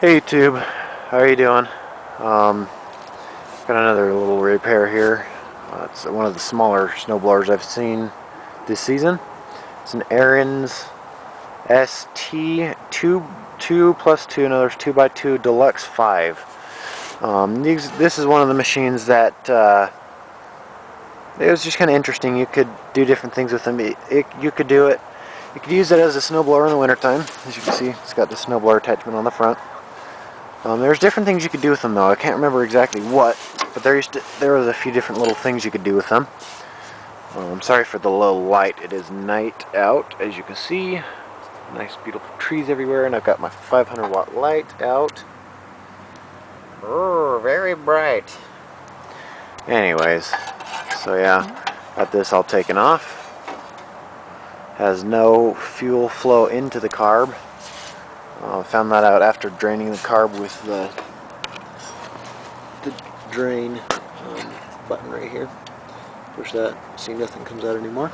Hey YouTube, how are you doing? Um, Got another little repair here. It's one of the smaller snowblowers I've seen this season. It's an Ariens ST 2 plus 2, another 2x2 Deluxe 5. This is one of the machines that it was just kind of interesting. You could do different things with them. You could use it as a snowblower in the wintertime. As you can see, it's got the snowblower attachment on the front. There's different things you could do with them though. I can't remember exactly what, but there was a few different little things you could do with them. I'm sorry for the low light. It is night out, as you can see. Nice beautiful trees everywhere, and I've got my 500 watt light out. Oh, very bright. Anyways, so yeah, got this all taken off. Has no fuel flow into the carb. Found that out after draining the carb with the drain button right here. Push that, see nothing comes out anymore.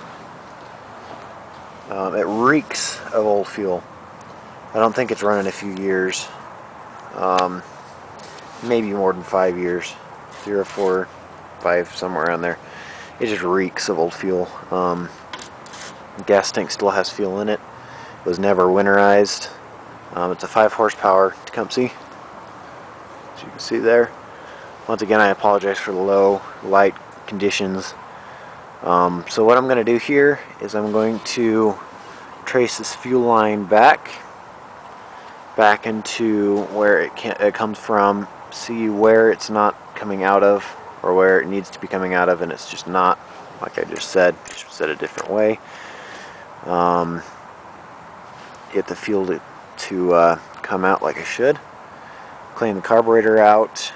It reeks of old fuel. I don't think it's running a few years. Maybe more than 5 years. 3 or 4, 5, somewhere around there. It just reeks of old fuel. The gas tank still has fuel in it. It was never winterized. It's a 5 horsepower Tecumseh, as you can see there. Once again, I apologize for the low light conditions. So what I'm going to do here is I'm going to trace this fuel line back into where it comes from, see where it's not coming out of, or where it needs to be coming out of, and it's just not, like I just said a different way. Get the fuel to come out like I should. Clean the carburetor out.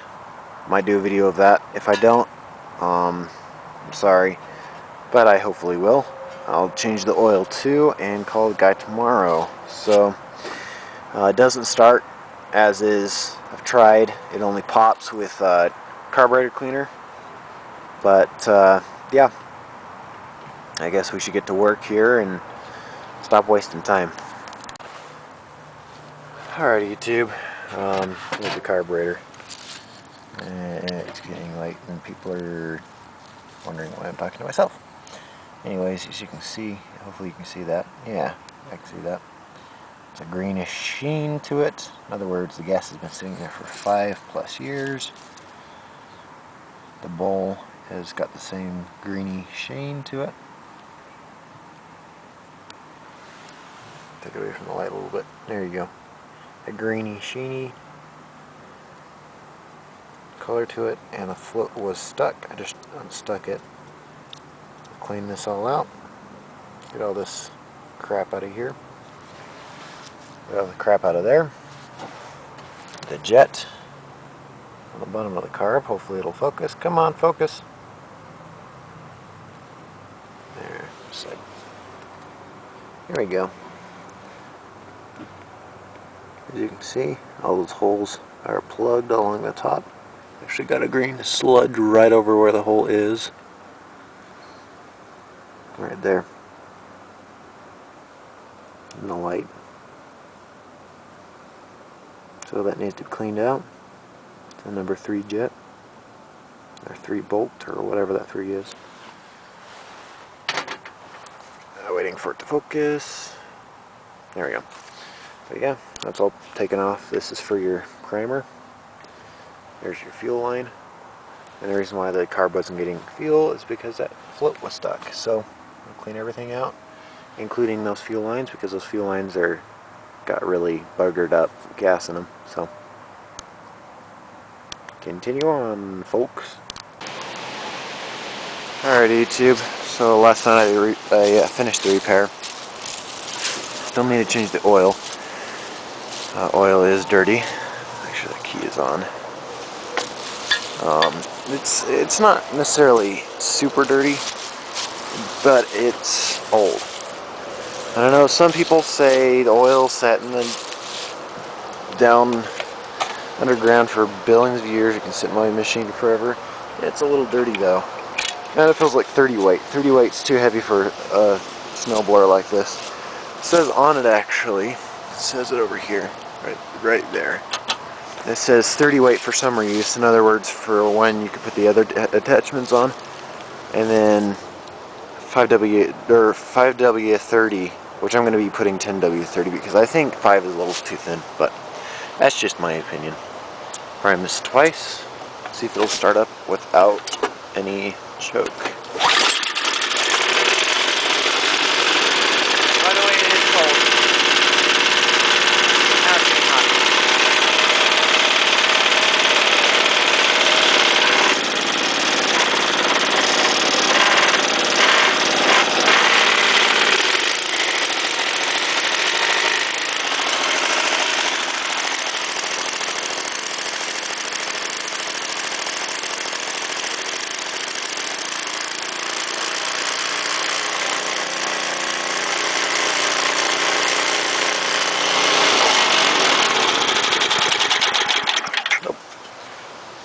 Might do a video of that. If I don't, I'm sorry, but I hopefully will. I'll change the oil too and call the guy tomorrow. So it doesn't start as is. I've tried. It only pops with carburetor cleaner. But yeah, I guess we should get to work here and stop wasting time. Alright, YouTube. Here's the carburetor. It's getting late and people are wondering why I'm talking to myself. Anyways, as you can see, hopefully you can see that. Yeah, I can see that. It's a greenish sheen to it. In other words, the gas has been sitting there for 5+ years. The bowl has got the same greeny sheen to it. Take it away from the light a little bit. There you go. A greeny, sheeny color to it, and the float was stuck. I just unstuck it. Clean this all out. Get all this crap out of here. Get all the crap out of there. The jet on the bottom of the carb. Hopefully it'll focus. Come on, focus. There. Here we go. As you can see, all those holes are plugged along the top. Actually got a green sludge right over where the hole is. Right there. In the light. So that needs to be cleaned out. The number 3 jet. Or 3 bolt, or whatever that 3 is. Waiting for it to focus. There we go. But yeah, that's all taken off. This is for your primer. There's your fuel line. And the reason why the carb wasn't getting fuel is because that float was stuck. So I'll clean everything out, including those fuel lines, because those fuel lines got really buggered up gas in them. So continue on, folks. Alright, YouTube. So last night I finished the repair. Still need to change the oil. Oil is dirty. Make sure the key is on. It's not necessarily super dirty, but it's old. I don't know, some people say the oil sat down underground for billions of years. It can sit in my machine forever. It's a little dirty though. And it feels like 30 weight. 30 weight's too heavy for a snowblower like this. It says on it actually, it says it over here, right there. It says 30 weight for summer use. In other words, for when you could put the other attachments on. And then 5W or 5W30, which I'm going to be putting 10W30 because I think 5 is a little too thin, but that's just my opinion. Prime this twice. See if it'll start up without any choke. By the way, it is cold. Now it's getting hot.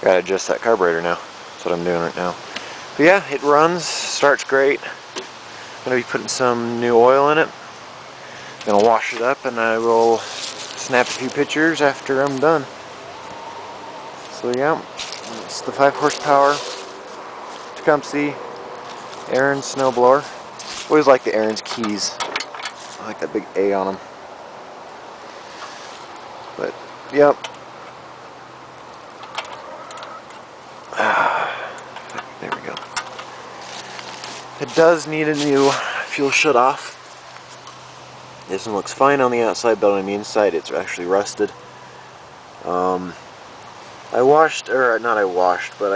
Gotta adjust that carburetor now. That's what I'm doing right now. But yeah, it runs, starts great. Gonna be putting some new oil in it. Gonna wash it up and I will snap a few pictures after I'm done. So yeah, it's the 5 horsepower Tecumseh Ariens snowblower. Always like the Ariens keys. I like that big A on them. But yep. There we go. It does need a new fuel shutoff. This one looks fine on the outside, but on the inside it's actually rusted. I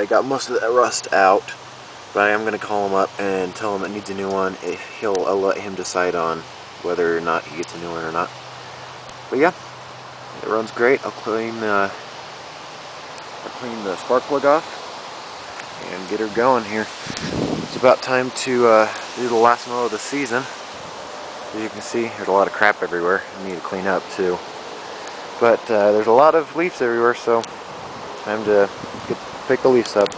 got most of that rust out, but I am going to call him up and tell him it needs a new one. I'll let him decide on whether or not he gets a new one or not. But yeah, it runs great. I'll clean the spark plug off and get her going here. It's about time to do the last mow of the season. As you can see, there's a lot of crap everywhere. I need to clean up too. But there's a lot of leaves everywhere, so time to pick the leaves up.